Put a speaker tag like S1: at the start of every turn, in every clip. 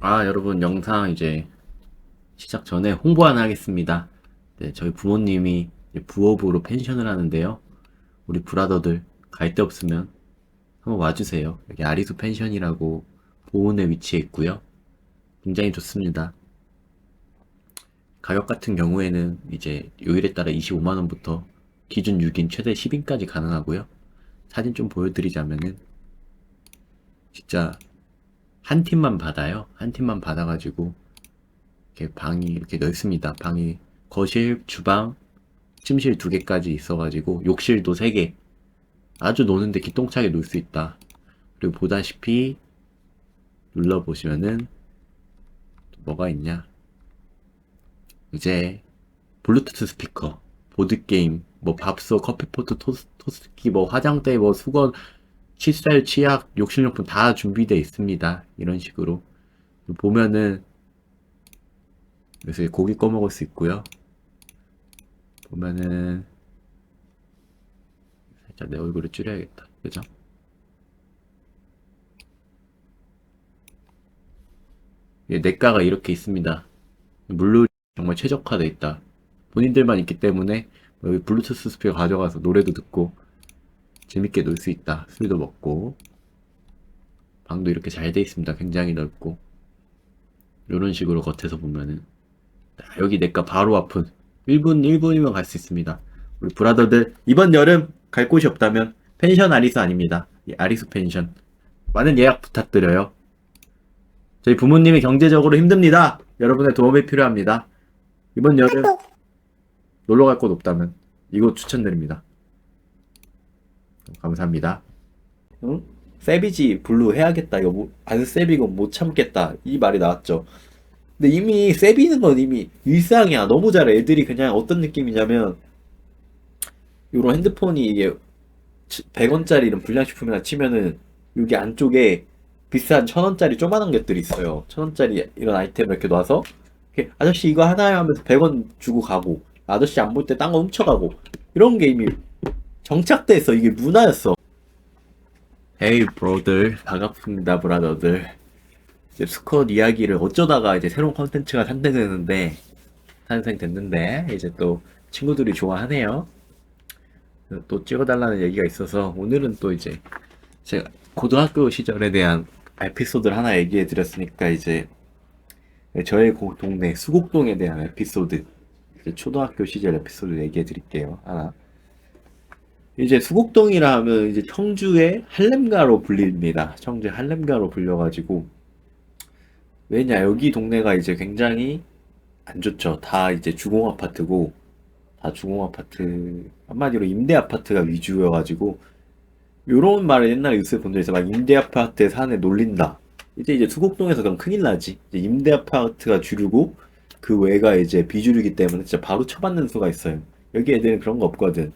S1: 여러분, 영상 이제 시작 전에 홍보 하나 하겠습니다. 네, 저희 부모님이 이제 부업으로 펜션을 하는데요. 우리 브라더들 갈 데 없으면 한번 와주세요. 여기 아리수 펜션이라고 보은에 위치해 있고요. 굉장히 좋습니다. 가격 같은 경우에는 이제 요일에 따라 25만원부터 기준 6인 최대 10인까지 가능하고요. 사진 좀 보여드리자면은 진짜 한 팀만 받아요. 한 팀만 받아가지고 이렇게 방이 이렇게 넓습니다. 방이 거실, 주방, 침실 2개까지 있어가지고 욕실도 3개. 아주 노는데 기똥차게 놀 수 있다. 그리고 보다시피 눌러보시면은 뭐가 있냐? 이제 블루투스 스피커, 보드게임, 뭐 밥솥, 커피포트, 토스트기, 뭐 화장대, 뭐 수건, 칫솔, 치약, 욕실용품 다 준비되어 있습니다. 이런 식으로 보면은 그래서 고기 꺼먹을 수 있고요. 보면은 살짝 내 얼굴을 줄여야겠다. 그죠? 예, 내과가 이렇게 있습니다. 물놀이 정말 최적화되어 있다. 본인들만 있기 때문에 여기 블루투스 스피커 가져가서 노래도 듣고 재밌게 놀 수 있다. 술도 먹고 방도 이렇게 잘 돼 있습니다. 굉장히 넓고 이런 식으로 겉에서 보면은 여기 내과 바로 앞은 1분이면 갈 수 있습니다. 우리 브라더들 이번 여름 갈 곳이 없다면 펜션 아리수 아닙니다. 이 아리수 펜션 많은 예약 부탁드려요. 저희 부모님이 경제적으로 힘듭니다. 여러분의 도움이 필요합니다. 이번 여름 놀러 갈 곳 없다면 이곳 추천드립니다. 감사합니다. 응? 세비지 블루 해야겠다. 이거 안 세비고 못 참겠다. 이 말이 나왔죠. 근데 이미 세비는 건 이미 일상이야. 너무 잘해. 애들이 그냥 어떤 느낌이냐면 요런 핸드폰이 이게 100원짜리 이런 불량식품이나 치면은 여기 안쪽에 비싼 1000원짜리 조그만한 것들이 있어요. 1000원짜리 이런 아이템을 이렇게 놔서 이렇게 아저씨 이거 하나요 하면서 100원 주고 가고 아저씨 안 볼 때 딴 거 훔쳐가고 이런 게 이미 정착돼 있어. 이게 문화였어. 헤이 브로들 반갑습니다 브라더들. 이제 수컷 이야기를 어쩌다가 이제 새로운 컨텐츠가 탄생됐는데 이제 또 친구들이 좋아하네요. 또 찍어달라는 얘기가 있어서 오늘은 또 이제 제가 고등학교 시절에 대한 에피소드를 하나 얘기해 드렸으니까 이제 저의 동네 수곡동에 대한 에피소드, 이제 초등학교 시절 에피소드 얘기해 드릴게요. 하나. 이제 수곡동이라 하면 이제 청주의 할렘가로 불립니다. 청주의 할렘가로 불려가지고 왜냐 여기 동네가 이제 굉장히 안 좋죠. 다 이제 주공 아파트고 다 주공 아파트 한마디로 임대 아파트가 위주여가지고 요런 말을 옛날에 뉴스에 본 적 있어. 막 임대 아파트에 사내 놀린다. 이제 수곡동에서 그럼 큰일 나지. 이제 임대 아파트가 주류고 그 외가 이제 비주류기 때문에 진짜 바로 처받는 수가 있어요. 여기 애들은 그런 거 없거든.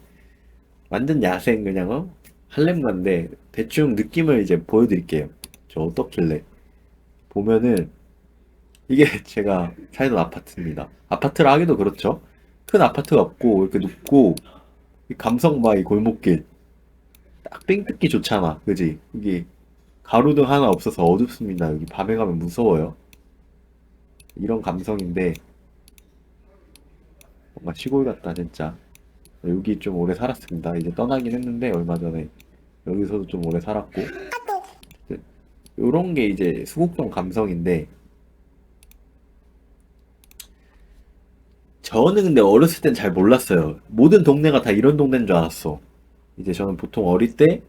S1: 완전 야생 그냥 할렘가인데 대충 느낌을 이제 보여드릴게요. 저 어떻길래 보면은 이게 제가 살던 아파트입니다. 아파트라 하기도 그렇죠. 큰 아파트가 없고 이렇게 눕고 이 감성 봐 이 골목길 딱 삥 뜯기 좋잖아. 그지? 이게 가로등 하나 없어서 어둡습니다. 여기 밤에 가면 무서워요. 이런 감성인데 뭔가 시골 같다 진짜. 여기 좀 오래 살았습니다. 이제 떠나긴 했는데 얼마 전에 여기서도 좀 오래 살았고 요런 게 이제 수곡동 감성인데 저는 근데 어렸을 땐 잘 몰랐어요. 모든 동네가 다 이런 동네인 줄 알았어. 이제 저는 보통 어릴 때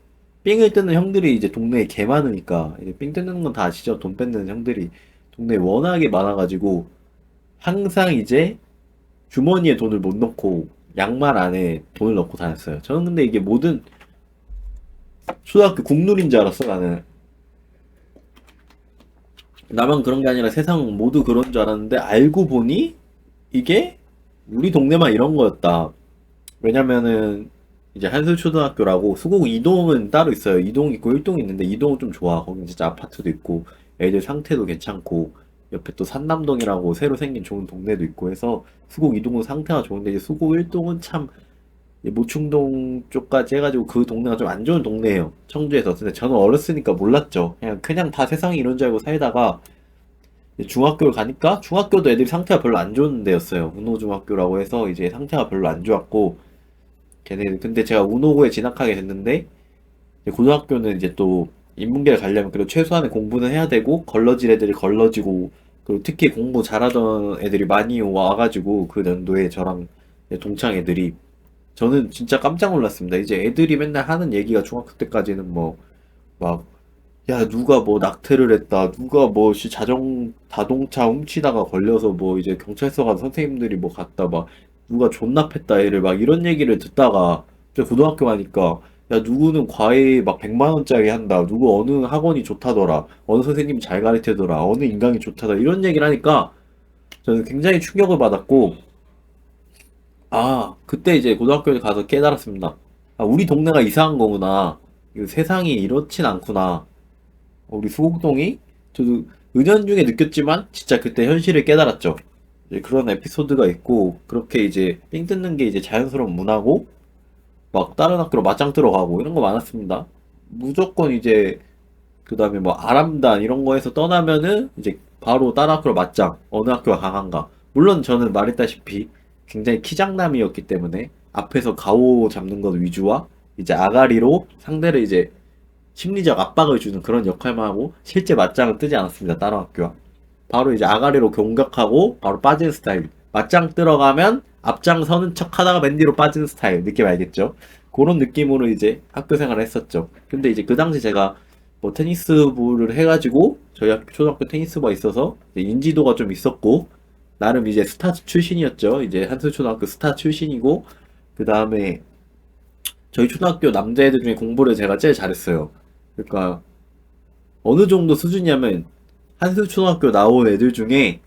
S1: 삥을 뜯는 형들이 이제 동네에 개 많으니까 이제 삥 뜯는 건 다 아시죠? 돈 뺏는 형들이 동네에 워낙에 많아가지고 항상 이제 주머니에 돈을 못 넣고 양말 안에 돈을 넣고 다녔어요. 저는 근데 이게 모든 초등학교 국룰인 줄 알았어 나는. 나만 그런 게 아니라 세상 모두 그런 줄 알았는데 알고 보니 이게 우리 동네만 이런 거였다. 왜냐면은 이제 한술초등학교라고 수곡 2동은 따로 있어요. 2동 있고 1동 있는데 2동은 좀 좋아. 거긴 진짜 아파트도 있고 애들 상태도 괜찮고 옆에 또 산남동이라고 새로 생긴 좋은 동네도 있고 해서 수곡 2동은 상태가 좋은데 이제 수곡 1동은 참 모충동 쪽까지 해가지고 그 동네가 좀 안 좋은 동네예요. 청주에서. 근데 저는 어렸으니까 몰랐죠. 그냥 다 세상이 이런 줄 알고 살다가 이제 중학교를 가니까 중학교도 애들이 상태가 별로 안 좋은 데였어요. 운호중학교라고 해서 이제 상태가 별로 안 좋았고 걔네 근데 제가 운호고에 진학하게 됐는데 이제 고등학교는 이제 또 인문계를 가려면 그래도 최소한의 공부는 해야 되고 걸러질 애들이 걸러지고 그리고 특히 공부 잘하던 애들이 많이 와가지고 그 연도에 저랑 이제 동창 애들이 저는 진짜 깜짝 놀랐습니다. 이제 애들이 맨날 하는 얘기가 중학교 때까지는 뭐 막 야 누가 뭐 낙태를 했다 누가 뭐 자동차 훔치다가 걸려서 뭐 이제 경찰서 가서 선생님들이 뭐 갔다 막 누가 존납했다 애를 막 이런 얘기를 듣다가 이제 고등학교 가니까 야 누구는 과외 막 100만 원짜리 한다 누구 어느 학원이 좋다더라 어느 선생님이 잘 가르치더라 어느 인강이 좋다더라 이런 얘기를 하니까 저는 굉장히 충격을 받았고 아 그때 이제 고등학교에 가서 깨달았습니다. 아 우리 동네가 이상한 거구나. 이 세상이 이렇진 않구나. 우리 수곡동이 저도 은연중에 느꼈지만 진짜 그때 현실을 깨달았죠. 이제 그런 에피소드가 있고 그렇게 이제 삥 뜯는 게 이제 자연스러운 문화고 막 다른 학교로 맞짱 뜨러 가고 이런 거 많았습니다. 무조건 이제 그 다음에 뭐 아람단 이런 거에서 떠나면은 이제 바로 다른 학교로 맞짱 어느 학교가 강한가. 물론 저는 말했다시피 굉장히 키장남이었기 때문에 앞에서 가오 잡는 것 위주와 이제 아가리로 상대를 이제 심리적 압박을 주는 그런 역할만 하고 실제 맞짱은 뜨지 않았습니다. 다른 학교와. 바로 이제 아가리로 공격하고 바로 빠지는 스타일. 맞짱 들어가면 앞장서는 척 하다가 맨 뒤로 빠지는 스타일. 느낌 알겠죠? 그런 느낌으로 이제 학교 생활을 했었죠. 근데 이제 그 당시 제가 뭐 테니스부를 해가지고 저희 학교 초등학교 테니스부가 있어서 이제 인지도가 좀 있었고 나름 이제 스타 출신이었죠. 이제 한솔초등학교 스타 출신이고 그 다음에 저희 초등학교 남자애들 중에 공부를 제가 제일 잘했어요. 그러니까 어느 정도 수준이냐면 한솔초등학교 나온 애들 중에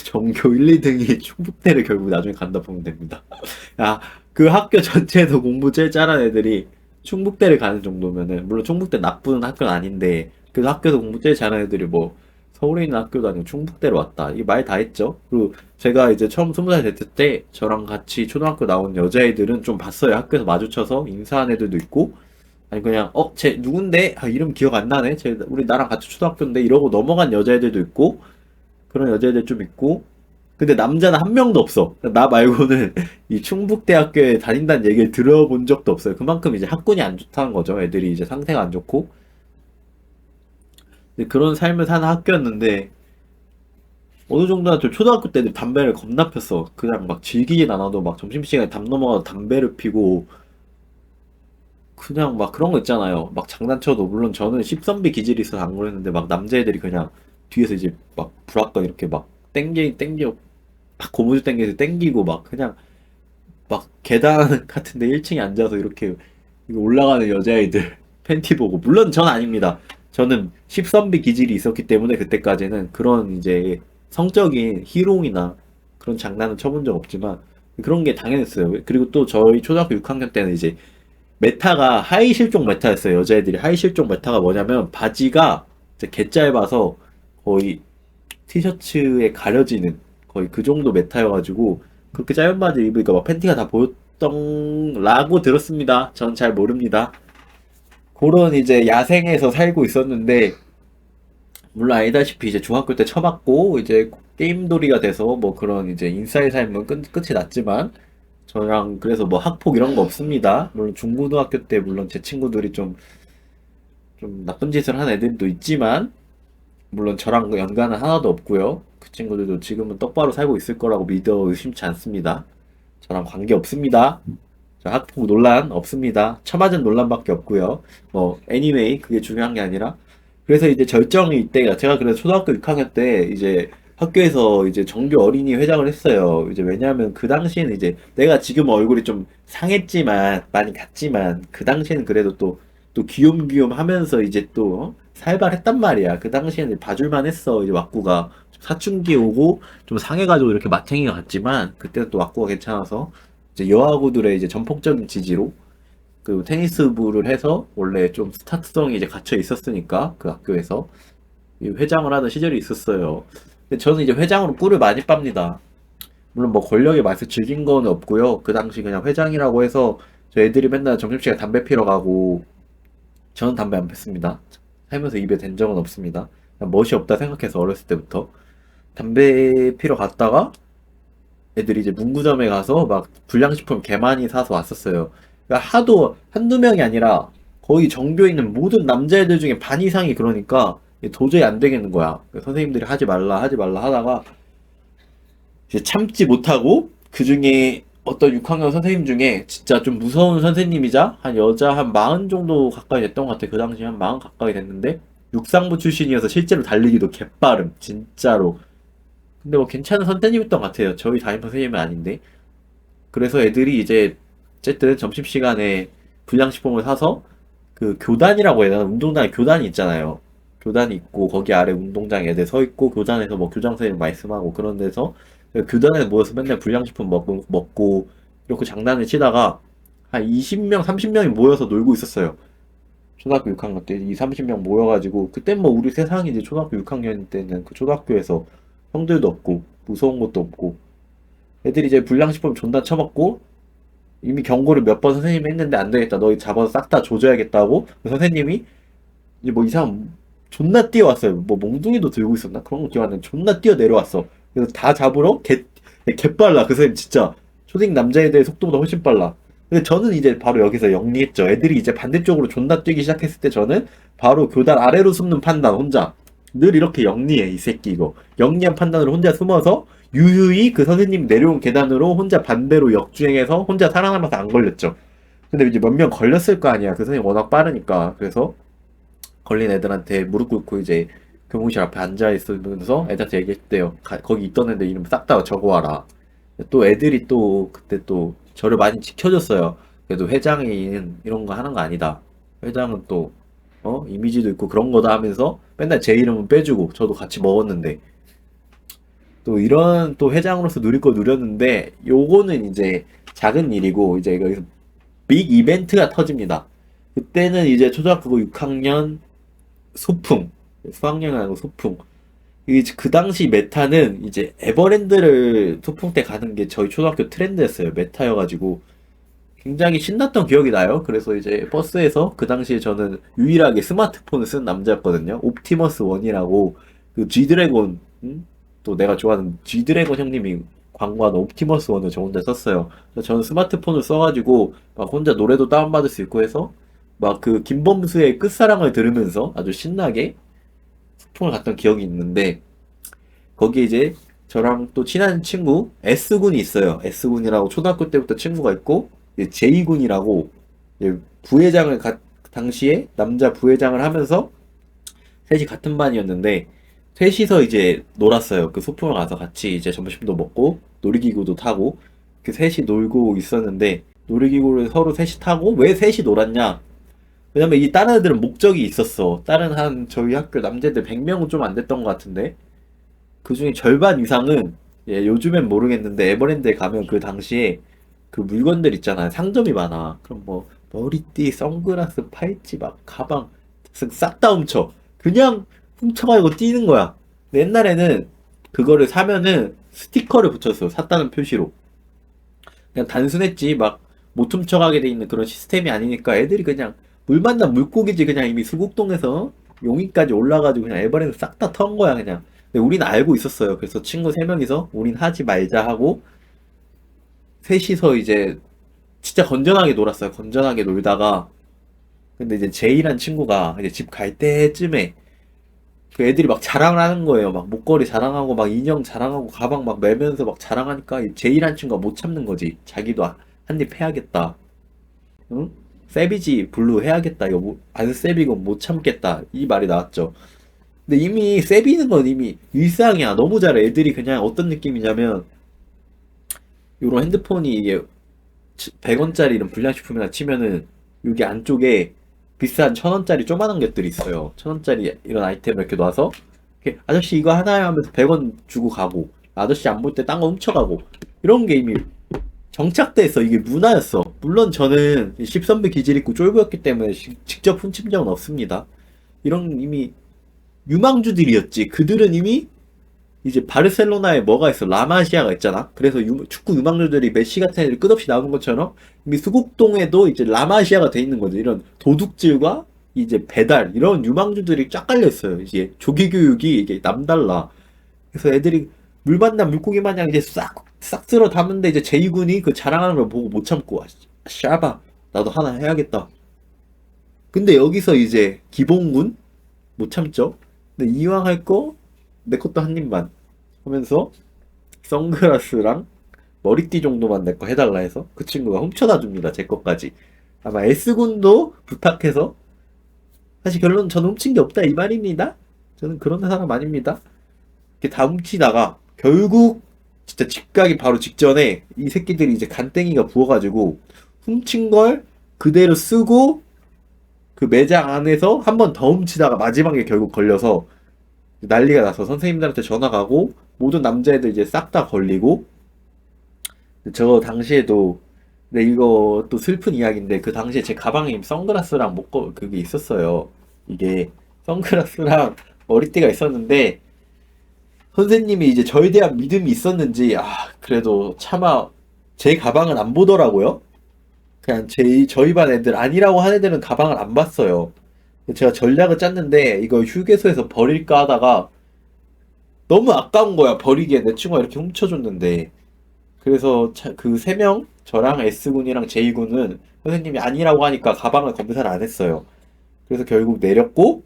S1: 전교 1, 2등이 충북대를 결국 나중에 간다 보면 됩니다. 야, 그 학교 전체에서 공부 제일 잘한 애들이 충북대를 가는 정도면은 물론 충북대 나쁜 학교는 아닌데 그 학교에서 공부 제일 잘하는 애들이 뭐 서울에 있는 학교도 아니고 충북대로 왔다. 이 말 다 했죠. 그리고 제가 이제 처음 20살 됐을 때 저랑 같이 초등학교 나온 여자애들은 좀 봤어요. 학교에서 마주쳐서 인사한 애들도 있고 아니 그냥 쟤 누군데? 아, 이름 기억 안 나네. 우리 나랑 같이 초등학교인데 이러고 넘어간 여자애들도 있고 그런 여자애들 좀 있고 근데 남자는 한 명도 없어. 나 말고는 이 충북대학교에 다닌다는 얘기를 들어본 적도 없어요. 그만큼 이제 학군이 안 좋다는 거죠. 애들이 이제 상태가 안 좋고 그런 삶을 사는 학교였는데 어느 정도나 저 초등학교 때는 담배를 겁나 폈어. 그냥 막 즐기진 않아도 막 점심시간에 담 넘어가서 담배를 피고 그냥 막 그런 거 있잖아요. 막 장난쳐도 물론 저는 십선비 기질이 있어서 안 그랬는데 막 남자애들이 그냥 뒤에서 이제 막 불악관 이렇게 막 땡겨 막 고무줄 땡겨서 땡기고 막 그냥 막 계단 같은데 1층에 앉아서 이렇게 올라가는 여자애들 팬티 보고 물론 전 아닙니다. 저는 십선비 기질이 있었기 때문에 그때까지는 그런 이제 성적인 희롱이나 그런 장난은 쳐본 적 없지만 그런 게 당연했어요. 그리고 또 저희 초등학교 6학년 때는 이제 메타가 하이 실종 메타였어요. 여자애들이 하이 실종 메타가 뭐냐면 바지가 이제 개 짧아서 거의 티셔츠에 가려지는 거의 그 정도 메타여가지고 그렇게 짧은 바지 입으니까 막 팬티가 다 보였던 라고 들었습니다. 전 잘 모릅니다. 그런 이제 야생에서 살고 있었는데 물론 알다시피 이제 중학교 때 쳐맞고 이제 게임돌이가 돼서 뭐 그런 이제 인싸의 삶은 끝이 났지만 저랑 그래서 뭐 학폭 이런 거 없습니다. 물론 중고등학교 때 물론 제 친구들이 좀 나쁜 짓을 한 애들도 있지만 물론 저랑 그 연관은 하나도 없고요. 그 친구들도 지금은 똑바로 살고 있을 거라고 믿어 의심치 않습니다. 저랑 관계 없습니다. 저 학폭 논란 없습니다. 처맞은 논란밖에 없고요. 뭐 애니메이 그게 중요한 게 아니라 그래서 이제 절정이 이때가 제가 그래서 초등학교 6학년 때 이제 학교에서 이제 정규 어린이 회장을 했어요. 이제 왜냐하면 그 당시에는 이제 내가 지금 얼굴이 좀 상했지만 많이 갔지만 그 당시에는 그래도 또 귀염귀염 하면서 이제 또 살발했단 말이야. 그 당시에는 봐줄만 했어. 이제 왁구가 사춘기 오고 좀 상해가지고 이렇게 마탱이가 갔지만 그때는 또 왁구가 괜찮아서 이제 여아구들의 이제 전폭적인 지지로 그 테니스부를 해서 원래 좀 스타트성이 이제 갇혀 있었으니까 그 학교에서 이 회장을 하던 시절이 있었어요. 근데 저는 이제 회장으로 꿀을 많이 빱니다. 물론 뭐 권력의 맛을 즐긴 건 없고요. 그 당시 그냥 회장이라고 해서 저 애들이 맨날 점심시간에 담배 피러 가고 저는 담배 안 폈습니다. 살면서 입에 댄 적은 없습니다. 멋이 없다 생각해서 어렸을 때부터 담배 피러 갔다가 애들이 이제 문구점에 가서 막 불량식품 개 많이 사서 왔었어요. 그러니까 하도 한두 명이 아니라 거의 전교에 있는 모든 남자애들 중에 반 이상이 그러니까 도저히 안 되겠는 거야. 선생님들이 하지 말라 하지 말라 하다가 이제 참지 못하고 그 중에 어떤 6학년 선생님 중에 진짜 좀 무서운 선생님이자 한 여자 한 40 정도 가까이 됐던 것 같아. 그 당시에 한 40 가까이 됐는데 육상부 출신이어서 실제로 달리기도 개빠름 진짜로. 근데 뭐 괜찮은 선생님이었던 것 같아요. 저희 담임 선생님은 아닌데. 그래서 애들이 이제 어쨌든 점심시간에 불량식품을 사서 그 교단이라고 해야 되나? 운동장에 교단이 있잖아요. 교단이 있고 거기 아래 운동장에 애들 서 있고 교단에서 뭐 교장 선생님 말씀하고 그런 데서 교단에 모여서 맨날 불량식품 먹고 이렇게 장난을 치다가 한 20명, 30명이 모여서 놀고 있었어요. 초등학교 6학년 때 2, 30명 모여가지고 그땐 뭐 우리 세상이 이제 초등학교 6학년 때는 그 초등학교에서 형들도 없고 무서운 것도 없고 애들이 이제 불량식품 존나 처먹고 이미 경고를 몇 번 선생님이 했는데 안 되겠다. 너희 잡아서 싹 다 조져야겠다고 그 선생님이 이제 뭐 이상 존나 뛰어왔어요. 뭐 몽둥이도 들고 있었나? 그런 거 기억 안 나는데 존나 뛰어 내려왔어. 그래서 다 잡으러 개빨라. 그 선생님 진짜 초딩 남자애들 속도보다 훨씬 빨라. 근데 저는 이제 바로 여기서 영리했죠. 애들이 이제 반대쪽으로 존나 뛰기 시작했을 때 저는 바로 교단 아래로 숨는 판단 혼자. 늘 이렇게 영리해 이 새끼 이거. 영리한 판단으로 혼자 숨어서 유유히 그 선생님 내려온 계단으로 혼자 반대로 역주행해서 혼자 살아남아서 안 걸렸죠. 근데 이제 몇 명 걸렸을 거 아니야. 그 선생님 워낙 빠르니까. 그래서 걸린 애들한테 무릎 꿇고 이제 교무실 앞에 앉아 있으면서 애들한테 얘기했대요. 거기 있던 애들 이름 싹 다 적어와라. 또 애들이 또 그때 또 저를 많이 지켜줬어요. 그래도 회장이 이런 거 하는 거 아니다. 회장은 또 이미지도 있고 그런 거다 하면서 맨날 제 이름은 빼주고 저도 같이 먹었는데 또 이런 또 회장으로서 누릴 거 누렸는데 요거는 이제 작은 일이고 이제 여기서 빅 이벤트가 터집니다. 그때는 이제 초등학교 6학년 소풍, 수학여행 아니고 소풍. 그 당시 메타는 이제 에버랜드를 소풍 때 가는 게 저희 초등학교 트렌드였어요. 메타여가지고 굉장히 신났던 기억이 나요. 그래서 이제 버스에서 그 당시에 저는 유일하게 스마트폰을 쓴 남자였거든요. 옵티머스 1이라고 그 G드래곤, 또 내가 좋아하는 G드래곤 형님이 광고하는 옵티머스 1을 저 혼자 썼어요. 그래서 저는 스마트폰을 써가지고 막 혼자 노래도 다운받을 수 있고 해서 막 그 김범수의 끝사랑을 들으면서 아주 신나게 소풍을 갔던 기억이 있는데 거기에 이제 저랑 또 친한 친구 S군이 있어요. S군이라고 초등학교 때부터 친구가 있고 J군이라고 부회장을 당시에 남자 부회장을 하면서 셋이 같은 반이었는데 셋이서 이제 놀았어요. 그 소풍을 가서 같이 이제 점심도 먹고 놀이기구도 타고 그 셋이 놀고 있었는데 놀이기구를 서로 셋이 타고 왜 셋이 놀았냐? 왜냐면 이 다른 애들은 목적이 있었어. 다른 한 저희 학교 남자들 100명은 좀 안 됐던 것 같은데 그 중에 절반 이상은 요즘엔 모르겠는데 에버랜드에 가면 그 당시에 그 물건들 있잖아요. 상점이 많아. 그럼 뭐 머리띠, 선글라스, 팔찌, 막 가방 싹 다 훔쳐. 그냥 훔쳐가지고 뛰는 거야. 근데 옛날에는 그거를 사면은 스티커를 붙였어. 샀다는 표시로. 그냥 단순했지 막 못 훔쳐가게 돼 있는 그런 시스템이 아니니까 애들이 그냥 물 만난 물고기지 그냥 이미 수국동에서 용인까지 올라가지고 그냥 에버랜드 싹 다 턴 거야 그냥. 근데 우린 알고 있었어요. 그래서 친구 3명이서 우린 하지 말자 하고 셋이서 이제 진짜 건전하게 놀았어요. 건전하게 놀다가 근데 이제 제이란 친구가 이제 집 갈 때쯤에 그 애들이 막 자랑을 하는 거예요. 막 목걸이 자랑하고 막 인형 자랑하고 가방 막 매면서 막 자랑하니까 이 제이란 친구가 못 참는 거지. 자기도 한 입 해야겠다. 응? 세비지 블루 해야겠다. 이거 안 세비고 못 참겠다. 이 말이 나왔죠. 근데 이미 세비는 건 이미 일상이야. 너무 잘해. 애들이 그냥 어떤 느낌이냐면 요런 핸드폰이 이게 100원짜리 이런 불량식품이나 치면은 여기 안쪽에 비싼 1000원짜리 조그만한 것들이 있어요. 1000원짜리 이런 아이템을 이렇게 놔서 이렇게 아저씨 이거 하나요 하면서 100원 주고 가고 아저씨 안 볼 때 딴 거 훔쳐가고 이런 게 이미 정착돼 있어. 이게 문화였어. 물론 저는 10선배 기질 있고 쫄보였기 때문에 직접 훔친 적은 없습니다. 이런 이미 유망주들이었지. 그들은 이미 이제 바르셀로나에 뭐가 있어? 라마시아가 있잖아. 그래서 축구 유망주들이 메시 같은 애들이 끝없이 나오는 것처럼 이미 수국동에도 이제 라마시아가 돼 있는 거죠. 이런 도둑질과 이제 배달 이런 유망주들이 쫙 깔려 있어요. 이제 조기 교육이 이게 남달라. 그래서 애들이 물 만난 물고기 마냥 이제 싹 쓸어 담는데 이제 제이군이 그 자랑하는 걸 보고 못 참고 샤바 나도 하나 해야겠다. 근데 여기서 이제 기본군 못 참죠. 근데 이왕 할 거 내 것도 한 입만 하면서 선글라스랑 머리띠 정도만 내 거 해달라 해서 그 친구가 훔쳐다 줍니다. 제 것까지. 아마 S군도 부탁해서 사실 결론은 저는 훔친 게 없다 이 말입니다. 저는 그런 사람 아닙니다. 이렇게 다 훔치다가 결국 진짜 집 가기 바로 직전에 이 새끼들이 이제 간땡이가 부어가지고 훔친 걸 그대로 쓰고 그 매장 안에서 한 번 더 훔치다가 마지막에 결국 걸려서 난리가 나서 선생님들한테 전화 가고 모든 남자애들 이제 싹 다 걸리고 저 당시에도 근데 이거 또 슬픈 이야기인데 그 당시에 제 가방에 선글라스랑 목거 그게 있었어요. 이게 선글라스랑 머리띠가 있었는데 선생님이 이제 저에 대한 믿음이 있었는지 그래도 차마 제 가방은 안 보더라고요. 그냥 저희 반 애들 아니라고 한 애들은 가방을 안 봤어요. 제가 전략을 짰는데 이거 휴게소에서 버릴까 하다가 너무 아까운 거야. 버리기에 내 친구가 이렇게 훔쳐줬는데 그래서 그 세 명 저랑 S군이랑 J군은 선생님이 아니라고 하니까 가방을 검사를 안 했어요. 그래서 결국 내렸고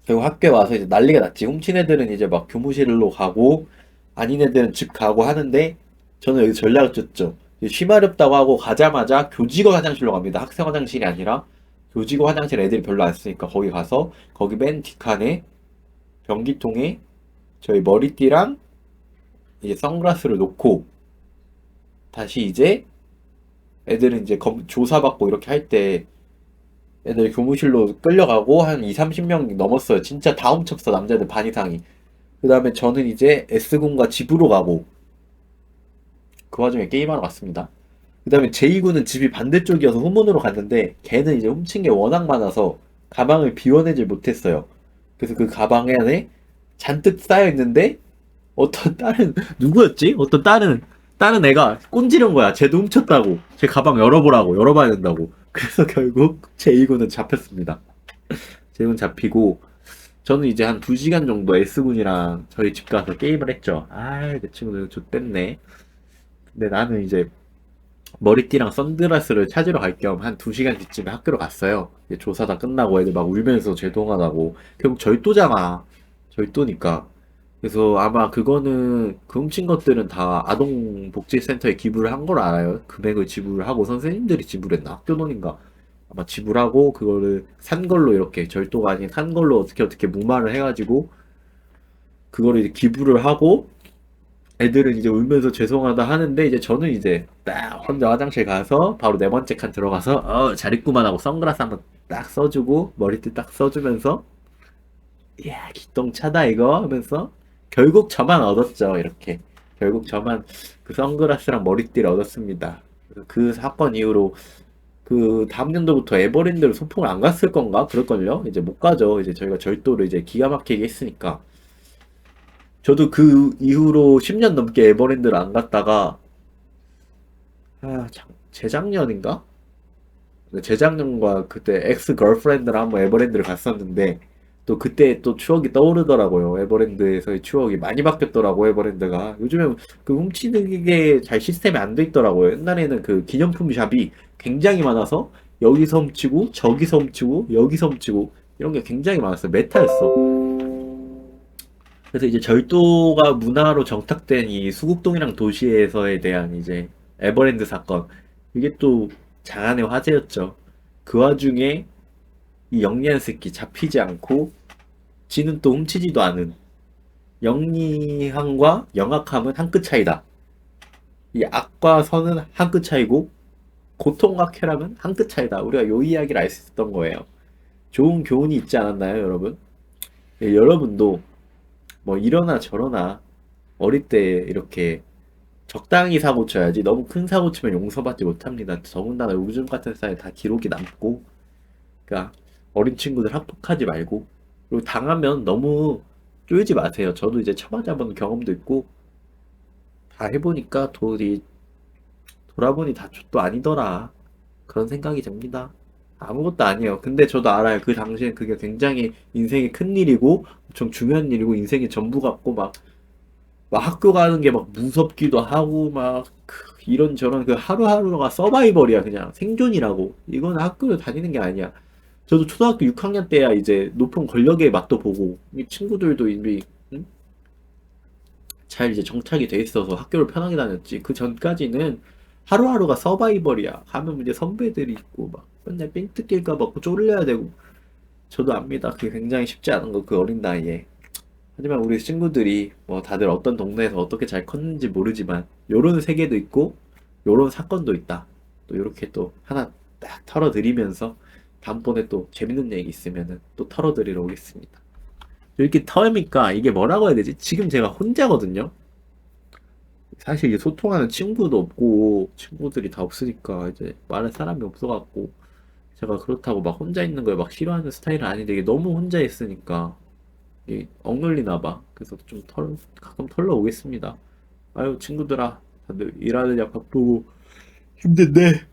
S1: 결국 학교에 와서 이제 난리가 났지. 훔친 애들은 이제 막 교무실로 가고 아닌 애들은 집 가고 하는데 저는 여기 전략을 짰죠. 쉬마렵다고 하고 가자마자 교직원 화장실로 갑니다. 학생 화장실이 아니라 교직원 화장실 애들이 별로 안 쓰니까 거기 가서 거기 맨 뒷칸에 변기통에 저희 머리띠랑 이제 선글라스를 놓고 다시 이제 애들은 이제 조사받고 이렇게 할 때 애들 교무실로 끌려가고 한 2, 30명 넘었어요. 진짜 다 훔쳤어. 남자들 반 이상이. 그 다음에 저는 이제 S군과 집으로 가고 그 와중에 게임하러 갔습니다. 그 다음에 J군은 집이 반대쪽이어서 후문으로 갔는데 걔는 이제 훔친 게 워낙 많아서 가방을 비워내질 못했어요. 그래서 그 가방 안에 잔뜩 쌓여있는데 어떤 누구였지? 어떤 다른 애가 꼰지른 거야. 쟤도 훔쳤다고. 제 가방 열어보라고. 열어봐야 된다고. 그래서 결국 J군은 잡혔습니다. J군 잡히고 저는 이제 한 2시간 정도 S군이랑 저희 집 가서 게임을 했죠. 내 친구들 좆됐네. 근데 나는 이제 머리띠랑 선글라스를 찾으러 갈 겸 한 2시간 뒤쯤에 학교로 갔어요. 이제 조사 다 끝나고 애들 막 울면서 죄송하다고. 결국 절도잖아. 절도니까. 그래서 아마 그거는 그 훔친 것들은 다 아동복지센터에 기부를 한 걸 알아요. 금액을 지불을 하고 선생님들이 지불했나? 학교 돈인가? 아마 지불하고 그거를 산 걸로 이렇게 절도가 아닌 산 걸로 어떻게 무마를 해가지고 그거를 이제 기부를 하고 애들은 이제 울면서 죄송하다 하는데 이제 저는 이제 딱 혼자 화장실 가서 바로 네 번째 칸 들어가서 잘 있구만 하고 선글라스 한번 딱 써주고 머리띠 딱 써주면서 이야 기똥차다 이거 하면서 결국 저만 얻었죠 이렇게 결국 저만 그 선글라스랑 머리띠를 얻었습니다. 그 사건 이후로 그 다음 년도부터 에버랜드를 소풍을 안 갔을 건가 그럴걸요. 이제 못 가죠. 이제 저희가 절도를 이제 기가 막히게 했으니까. 저도 그 이후로 10년 넘게 에버랜드를 안 갔다가 재작년인가? 재작년과 그때 엑스 걸프렌드랑 한번 에버랜드를 갔었는데 또 그때 또 추억이 떠오르더라고요. 에버랜드에서의 추억이 많이 바뀌었더라고 에버랜드가. 요즘에 그 훔치는 게 잘 시스템이 안 돼 있더라고요. 옛날에는 그 기념품 샵이 굉장히 많아서 여기서 훔치고 저기서 훔치고 여기서 훔치고 이런 게 굉장히 많았어요. 메타였어. 그래서 이제 절도가 문화로 정착된 이 수국동이랑 도시에서에 대한 이제 에버랜드 사건 이게 또 장안의 화제였죠. 그 와중에 이 영리한 새끼 잡히지 않고 지는 또 훔치지도 않은 영리함과 영악함은 한 끗 차이다. 이 악과 선은 한 끗 차이고 고통과 쾌락은 한 끗 차이다. 우리가 요 이야기를 알 수 있었던 거예요. 좋은 교훈이 있지 않았나요, 여러분? 여러분도 뭐 이러나 저러나 어릴 때 이렇게 적당히 사고 쳐야지 너무 큰 사고 치면 용서받지 못합니다. 더군다나 요즘 같은 사회에 다 기록이 남고 그러니까 어린 친구들 학폭하지 말고 그리고 당하면 너무 쫄지 마세요. 저도 이제 처맞아본 경험도 있고 다 해보니까 돌아보니 다 족도 아니더라 그런 생각이 듭니다. 아무것도 아니에요. 근데 저도 알아요. 그 당시엔 그게 굉장히 인생의 큰 일이고, 엄청 중요한 일이고, 인생의 전부 같고, 막 학교 가는 게 막 무섭기도 하고, 이런저런 그 하루하루가 서바이벌이야. 그냥 생존이라고. 이건 학교를 다니는 게 아니야. 저도 초등학교 6학년 때야 이제 높은 권력의 맛도 보고, 이 친구들도 이미, 응? 잘 이제 정착이 돼 있어서 학교를 편하게 다녔지. 그 전까지는 하루하루가 서바이벌이야. 가면 이제 선배들이 있고, 막 맨날 삥 뜯길까 봐 쫄려야 되고. 저도 압니다. 그게 굉장히 쉽지 않은 거, 그 어린 나이에. 하지만 우리 친구들이 뭐 다들 어떤 동네에서 어떻게 잘 컸는지 모르지만 요런 세계도 있고 요런 사건도 있다. 또 이렇게 또 하나 딱 털어드리면서 다음번에 또 재밌는 얘기 있으면은 또 털어드리러 오겠습니다. 이렇게 털니까 이게 뭐라고 해야 되지? 지금 제가 혼자거든요. 사실 이게 소통하는 친구도 없고 친구들이 다 없으니까 이제 말할 사람이 없어갖고 제가 그렇다고 막 혼자 있는 걸 막 싫어하는 스타일은 아닌데 이게 너무 혼자 있으니까 이 억눌리나 봐. 그래서 좀 가끔 털러 오겠습니다. 아유, 친구들아. 다들 일하느냐 바쁘고 힘든데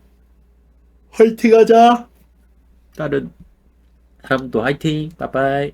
S1: 화이팅 하자. 다른 사람도 화이팅. 빠빠이.